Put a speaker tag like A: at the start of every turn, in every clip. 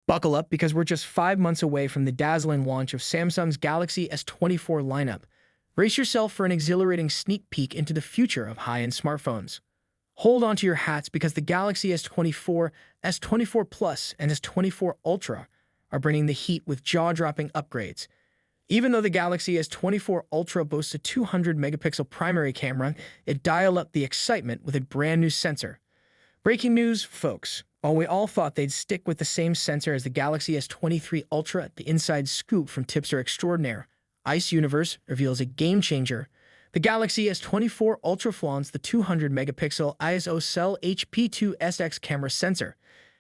A: Buckle up because we're just 5 months away from the dazzling launch of Samsung's Galaxy S24 lineup. Brace yourself for an exhilarating sneak peek into the future of high-end smartphones. Hold on to your hats because the Galaxy S24, S24 Plus, and S24 Ultra are bringing the heat with jaw-dropping upgrades. Even though the Galaxy S24 Ultra boasts a 200-megapixel primary camera, it dialed up the excitement with a brand new sensor. Breaking news, folks. While we all thought they'd stick with the same sensor as the Galaxy S23 Ultra, the inside scoop from Tipster Extraordinaire, Ice Universe reveals a game-changer. The Galaxy S24 Ultra flaunts the 200-megapixel ISO-cell HP2SX camera sensor.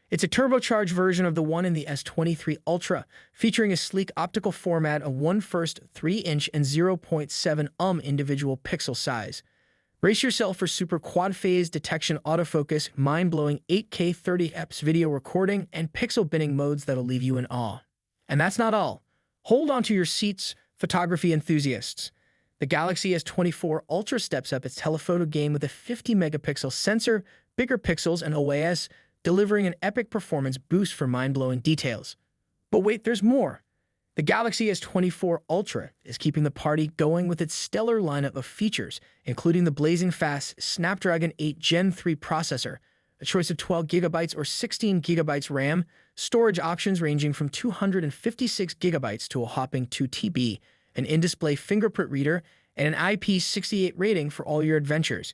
A: It's a turbocharged version of the one in the S23 Ultra, featuring a sleek optical format of 1/1 3-inch and 0.7 individual pixel size. Brace yourself for super quad-phase detection autofocus, mind-blowing 8K 30fps video recording, and pixel binning modes that'll leave you in awe. And that's not all. Hold on to your seats, photography enthusiasts. The Galaxy S24 Ultra steps up its telephoto game with a 50-megapixel sensor, bigger pixels, and OIS, delivering an epic performance boost for mind-blowing details. But wait, there's more. The Galaxy S24 Ultra is keeping the party going with its stellar lineup of features, including the blazing fast Snapdragon 8 Gen 3 processor, a choice of 12GB or 16GB RAM, storage options ranging from 256GB to a whopping 2TB, an in-display fingerprint reader, and an IP68 rating for all your adventures.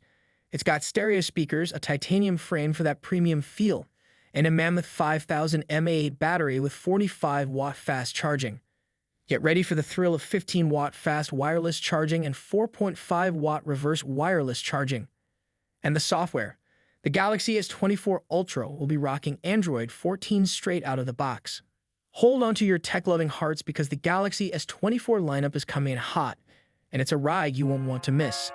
A: It's got stereo speakers, a titanium frame for that premium feel, and a mammoth 5000 mAh battery with 45-watt fast charging. Get ready for the thrill of 15-watt fast wireless charging and 4.5-watt reverse wireless charging. And the software. The Galaxy S24 Ultra will be rocking Android 14 straight out of the box. Hold on to your tech-loving hearts because the Galaxy S24 lineup is coming in hot, and it's a ride you won't want to miss.